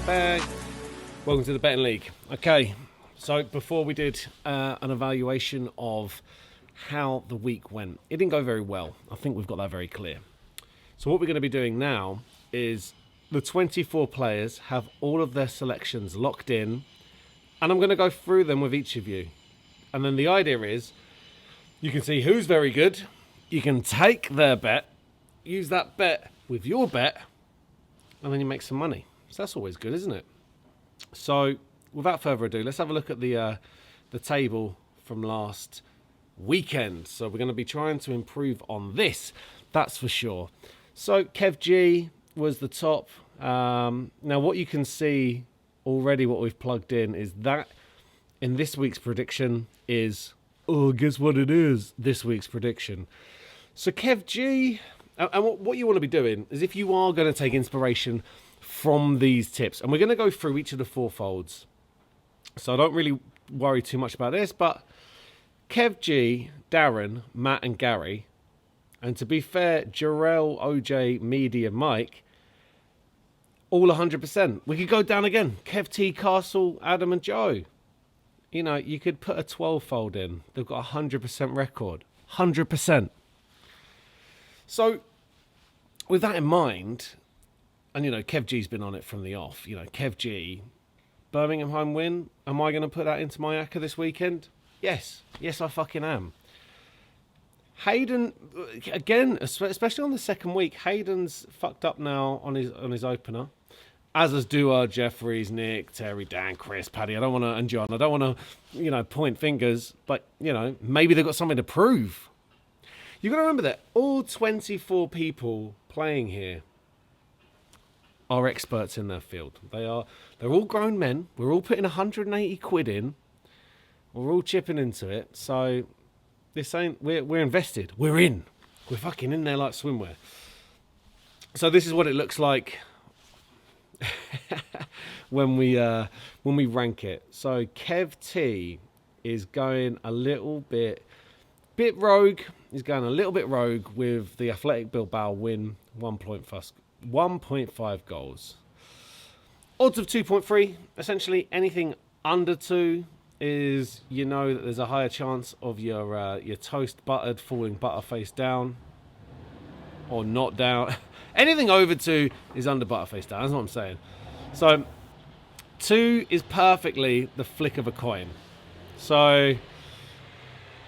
bag. Welcome to the Betting League. Okay, so before we did an evaluation of how the week went, it didn't go very well. I think we've got that very clear. So what we're going to be doing now is the 24 players have all of their selections locked in, and I'm going to go through them with each of you. And then the idea is you can see who's very good, you can take their bet, use that bet with your bet, and then you make some money. So that's always good, isn't it? So without further ado, let's have a look at the table from last weekend. So we're going to be trying to improve on this, that's for sure. So Kev G was the top. Now what you can see already, what we've plugged in, is that in this week's prediction is, guess what it is, this week's prediction. So Kev G, and what you want to be doing is, if you are going to take inspiration from these tips, and we're going to go through each of the four folds, so I don't really worry too much about this, but Kev G, Darren, Matt and Gary, and to be fair, Jarrell, OJ, Media, Mike, all 100%. We could go down again. Kev T, Castle, Adam and Joe. You know, you could put a 12-fold in. They've got a 100% record. 100%. So, with that in mind, and, you know, Kev G's been on it from the off. You know, Kev G, Birmingham home win. Am I going to put that into my ACCA this weekend? Yes. Yes, I fucking am. Hayden, again, especially on the second week, Hayden's fucked up now on his opener. As does Dua, Jeffries, Nick, Terry, Dan, Chris, Paddy. I don't want to, and John, I don't want to, point fingers, but, maybe they've got something to prove. You've got to remember that all 24 people playing here are experts in their field. They're all grown men. We're all putting 180 quid in. We're all chipping into it. So this ain't, we're invested. We're in. We're fucking in there like swimwear. So this is what it looks like when we rank it. So Kev T is going a little bit rogue. He's going a little bit rogue with the Athletic Bilbao win, 1.5 goals. Odds of 2.3. Essentially anything under 2 is, that there's a higher chance of your toast buttered falling butter face down or not down. Anything over 2 is under butter face down. That's what I'm saying. So 2 is perfectly the flick of a coin. So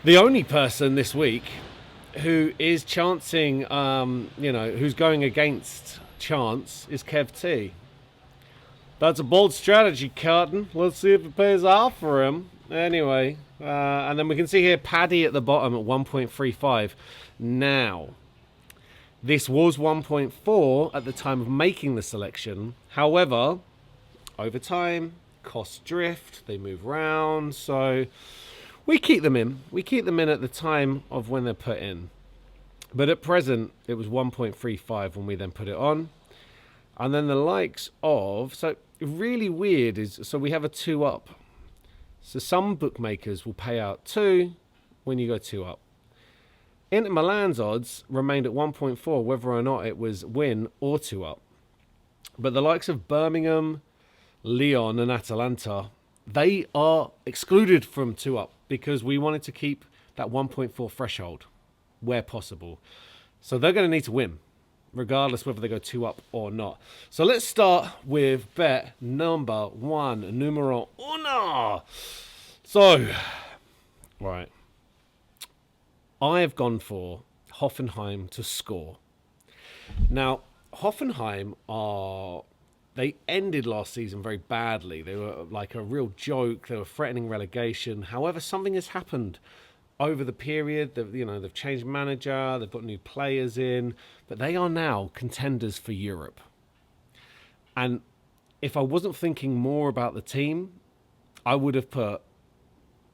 the only person this week who is chancing, who's going against chance is Kev T. That's a bold strategy, Carton. Let's see if it pays off for him. Anyway, and then we can see here Paddy at the bottom at 1.35. Now, this was 1.4 at the time of making the selection. However, over time, costs drift, they move around, so we keep them in. We keep them in at the time of when they're put in. But at present, it was 1.35 when we then put it on. And then the likes of, so really weird is, so we have a 2 up. So some bookmakers will pay out 2 when you go 2 up. Inter Milan's odds remained at 1.4, whether or not it was win or 2 up. But the likes of Birmingham, Lyon and Atalanta, they are excluded from 2 up because we wanted to keep that 1.4 threshold where possible. So they're going to need to win, regardless whether they go 2 up or not. So let's start with bet number 1, numero uno. So, right. I have gone for Hoffenheim to score. Now, Hoffenheim they ended last season very badly. They were like a real joke. They were threatening relegation. However, something has happened over the period. They've changed manager. They've got new players in. But they are now contenders for Europe. And if I wasn't thinking more about the team, I would have put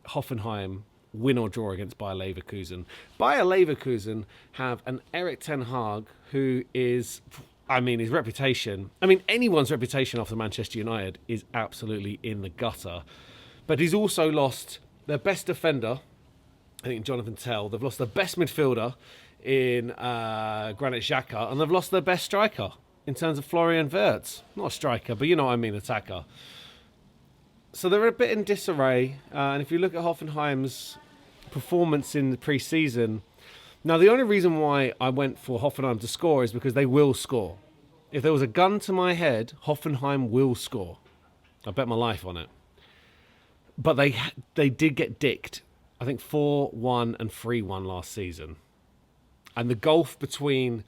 Hoffenheim win or draw against Bayer Leverkusen. Bayer Leverkusen have an Erik ten Hag who is, his reputation, anyone's reputation after Manchester United is absolutely in the gutter. But he's also lost their best defender, I think Jonathan Tell. They've lost their best midfielder in Granit Xhaka, and they've lost their best striker in terms of Florian Wirtz. Not a striker, but you know what I mean, attacker. So they're a bit in disarray. And if you look at Hoffenheim's performance in the pre-season, now the only reason why I went for Hoffenheim to score is because they will score. If there was a gun to my head, Hoffenheim will score. I bet my life on it. But they did get dicked. I think 4-1 and 3-1 last season. And the gulf between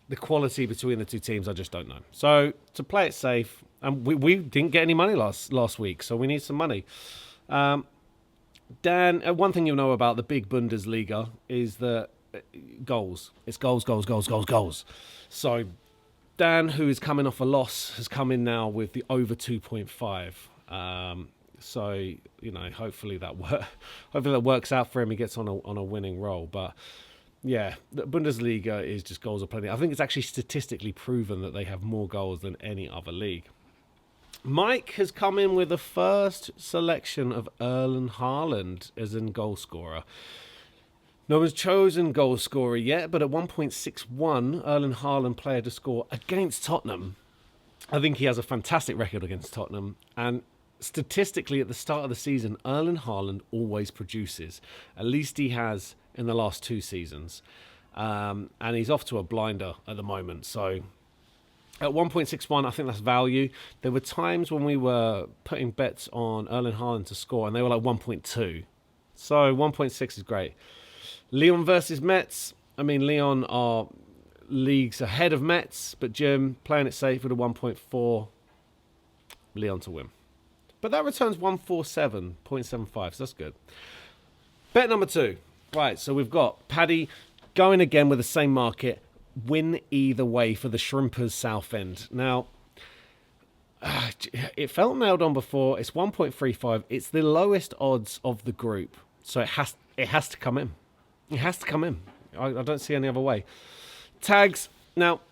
the quality between the two teams, I just don't know. So to play it safe, and we didn't get any money last week, so we need some money. Dan, one thing you'll know about the big Bundesliga is that goals. It's goals, goals, goals, goals, goals. So Dan, who is coming off a loss, has come in now with the over 2.5. So you know, hopefully that works out for him. He gets on a winning roll. But yeah, the Bundesliga is just goals are plenty. I think it's actually statistically proven that they have more goals than any other league. Mike has come in with the first selection of Erling Haaland as a goal scorer. No one's chosen goal scorer yet, but at 1.61, Erling Haaland player to score against Tottenham. I think he has a fantastic record against Tottenham. And statistically, at the start of the season, Erling Haaland always produces. At least he has in the last 2 seasons. And he's off to a blinder at the moment. So at 1.61, I think that's value. There were times when we were putting bets on Erling Haaland to score, and they were like 1.2. So 1.6 is great. Lyon versus Metz. I mean, Lyon are leagues ahead of Metz, but Jim playing it safe with a 1.4. Lyon to win. But that returns 147.75, so that's good. Bet number 2. Right, so we've got Paddy going again with the same market. Win either way for the Shrimpers Southend. Now, it felt nailed on before. It's 1.35. It's the lowest odds of the group, so it has to come in. It has to come in. I don't see any other way. Tags. Now,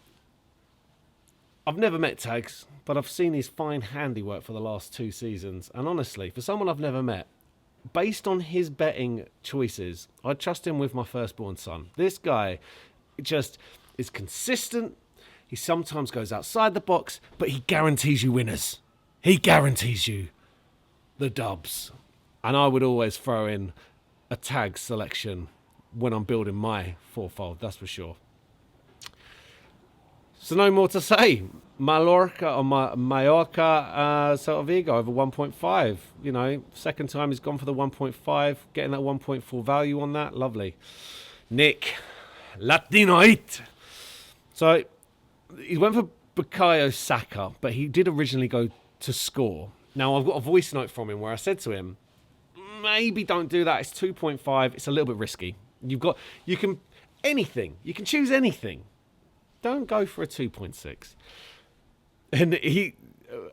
I've never met Tags, but I've seen his fine handiwork for the last 2 seasons. And honestly, for someone I've never met, based on his betting choices, I'd trust him with my firstborn son. This guy just is consistent. He sometimes goes outside the box, but he guarantees you winners. He guarantees you the dubs. And I would always throw in a tag selection when I'm building my fourfold, that's for sure. So no more to say. Mallorca Celta Vigo over 1.5. You know, second time he's gone for the 1.5, getting that 1.4 value on that. Lovely. Nick, Latinoite. So he went for Bukayo Saka, but he did originally go to score. Now I've got a voice note from him where I said to him, maybe don't do that. It's 2.5. It's a little bit risky. You can choose anything. Don't go for a 2.6. And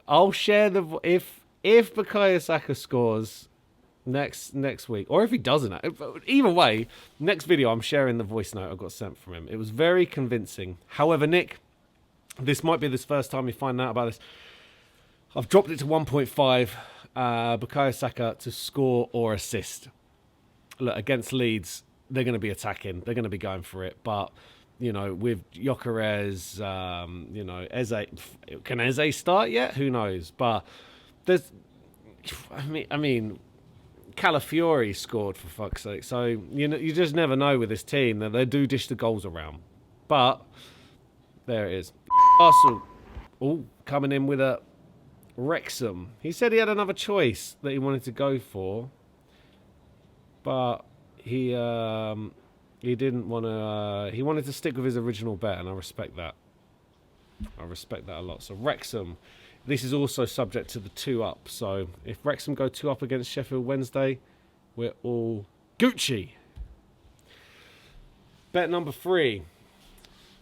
I'll share if Bukayo Saka scores next week, or if he doesn't. Either way, next video I'm sharing the voice note I got sent from him. It was very convincing. However, Nick, this might be the first time you find out about this. I've dropped it to 1.5. Bukayo Saka to score or assist. Look, against Leeds, they're going to be attacking. They're going to be going for it. But, you know, with Gyökeres, you know, Eze, can Eze start yet? Who knows? But there's, I mean, Calafiori scored for fuck's sake. So, you know, you just never know with this team that they do dish the goals around. But there it is. Arsenal, coming in with a Wrexham. He said he had another choice that he wanted to go for, but he didn't want to. He wanted to stick with his original bet, and I respect that. I respect that a lot. So Wrexham, this is also subject to the 2-up. So if Wrexham go 2-up against Sheffield Wednesday, we're all Gucci. Bet number 3.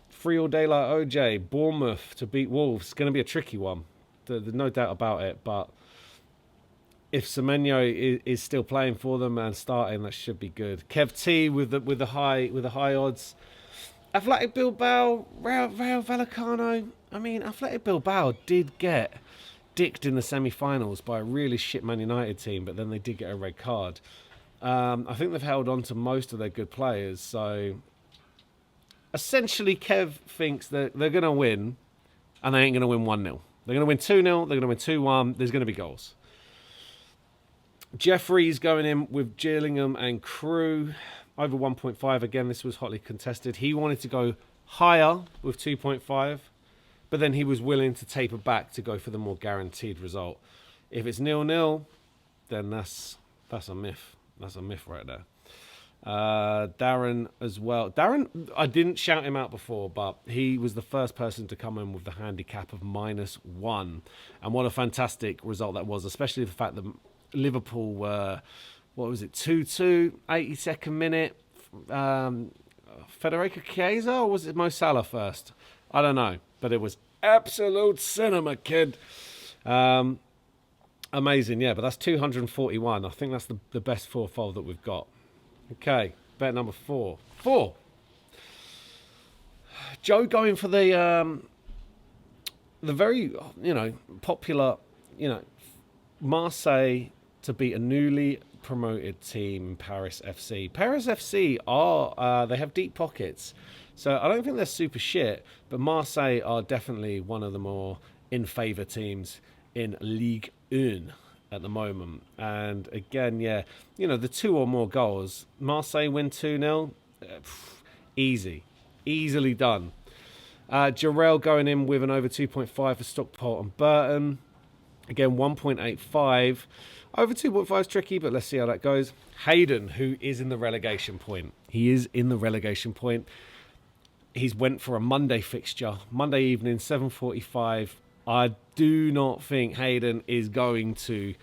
Free or daylight OJ, Bournemouth to beat Wolves. It's going to be a tricky one. There's no doubt about it. But if Semenyo is still playing for them and starting, that should be good. Kev T with the high odds. Athletic Bilbao, Rayo Vallecano. I mean, Athletic Bilbao did get dicked in the semi-finals by a really shit Man United team, but then they did get a red card. I think they've held on to most of their good players, so essentially Kev thinks that they're going to win, And they ain't going to win 1-0. They're going to win 2-0. They're going to win 2-1. There's going to be goals. Jeffrey's going in with Gillingham and Crew. Over 1.5. Again, this was hotly contested. He wanted to go higher with 2.5. But then he was willing to taper back to go for the more guaranteed result. If it's 0-0, then that's a myth. That's a myth right there. Darren as well. Darren, I didn't shout him out before, but he was the first person to come in with the handicap of -1. And what a fantastic result that was, especially the fact that Liverpool were, 2-2, 82nd minute. Federico Chiesa, or was it Mo Salah first? I don't know, but it was absolute cinema, kid. Amazing, yeah, but that's 241. I think that's the best fourfold that we've got. Okay, bet number 4. Joe going for the very, popular, Marseille to beat a newly promoted team, Paris FC. Paris FC they have deep pockets, so I don't think they're super shit, but Marseille are definitely one of the more in favour teams in Ligue 1 at the moment. And again, the 2 or more goals. Marseille win 2-0. Easily done. Jarrell going in with an over 2.5 for Stockport and Burton. Again, 1.85. Over 2.5 is tricky, but let's see how that goes. Hayden, who is in the relegation point. He is in the relegation point. He's went for a Monday fixture. Monday evening, 7:45. I do not think Hayden is going to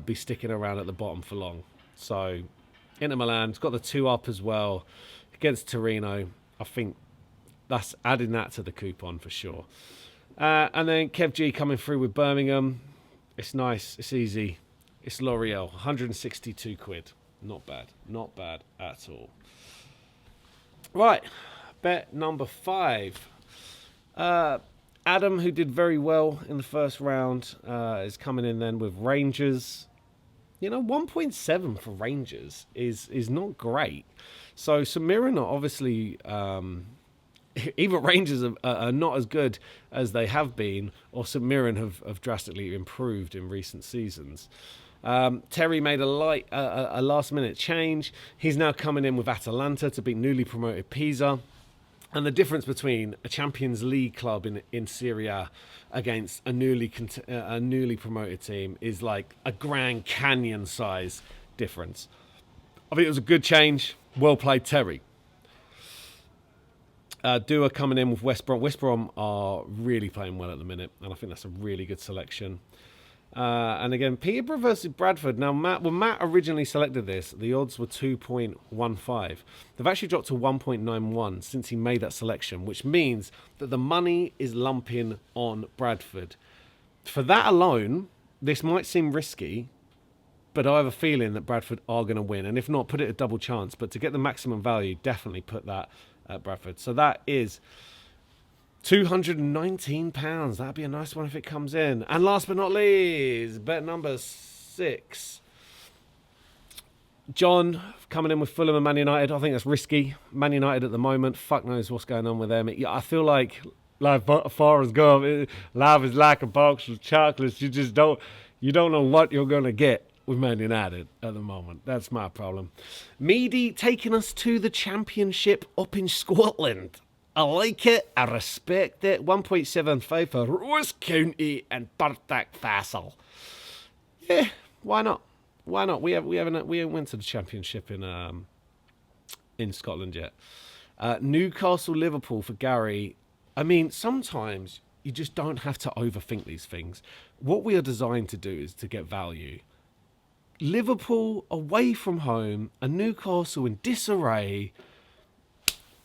be sticking around at the bottom for long. So, Inter Milan's got the 2 up as well against Torino. I think that's adding that to the coupon for sure. And then Kev G coming through with Birmingham. It's nice. It's easy. It's L'Oreal. 162 quid. Not bad at all. Right. Bet number 5. Adam, who did very well in the first round, is coming in then with Rangers. 1.7 for Rangers is not great. So St Mirren are obviously either Rangers are not as good as they have been, or St Mirren have drastically improved in recent seasons. Terry made a last-minute change. He's now coming in with Atalanta to beat newly promoted Pisa. And the difference between a Champions League club in Serie A against a newly promoted team is like a Grand Canyon size difference. I think it was a good change. Well played, Terry. Dua coming in with West Brom. West Brom are really playing well at the minute, and I think that's a really good selection. And again, Peterborough versus Bradford. Now, when Matt originally selected this, the odds were 2.15. They've actually dropped to 1.91 since he made that selection, which means that the money is lumping on Bradford. For that alone, this might seem risky, but I have a feeling that Bradford are going to win. And if not, put it a double chance. But to get the maximum value, definitely put that at Bradford. So that is £219. That'd be a nice one if it comes in. And last but not least, bet number 6. John coming in with Fulham and Man United. I think that's risky. Man United at the moment, fuck knows what's going on with them. I feel like Forrest Gump, life is like a box of chocolates. You don't know what you're going to get with Man United at the moment. That's my problem. Meady taking us to the championship up in Scotland. I like it. I respect it. 1.75 for Ross County and Partick Thistle. Yeah, why not? Why not? We haven't went to the championship in Scotland yet. Newcastle, Liverpool for Gary. I mean, sometimes you just don't have to overthink these things. What we are designed to do is to get value. Liverpool away from home and Newcastle in disarray.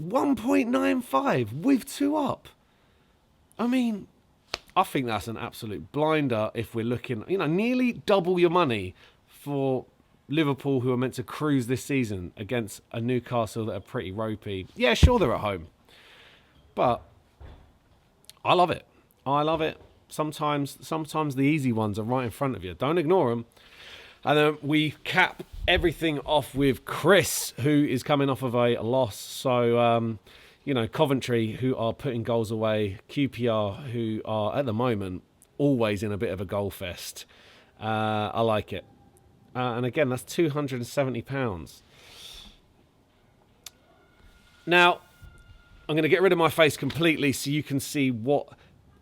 1.95 with 2 up. I mean, I think that's an absolute blinder if we're looking, nearly double your money for Liverpool, who are meant to cruise this season, against a Newcastle that are pretty ropey. Yeah, sure, they're at home. But I love it. Sometimes the easy ones are right in front of you. Don't ignore them. And then we cap everything off with Chris, who is coming off of a loss. So, you know, Coventry, who are putting goals away, QPR, who are at the moment always in a bit of a goal fest. I like it. And again, that's £270. Now, I'm going to get rid of my face completely so you can see what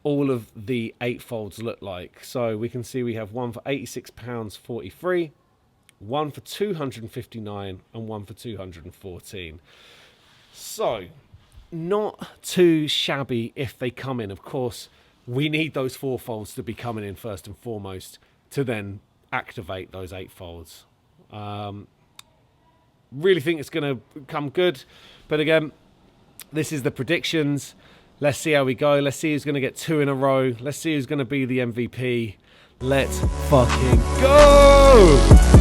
all of the 8-folds look like. So we can see we have one for £86.43, one for £259, and one for £214. So, not too shabby if they come in. Of course, we need those 4-folds to be coming in first and foremost to then activate those 8-folds. Really think it's going to come good. But again, this is the predictions. Let's see how we go. Let's see who's going to get 2 in a row. Let's see who's going to be the MVP. Let's fucking go!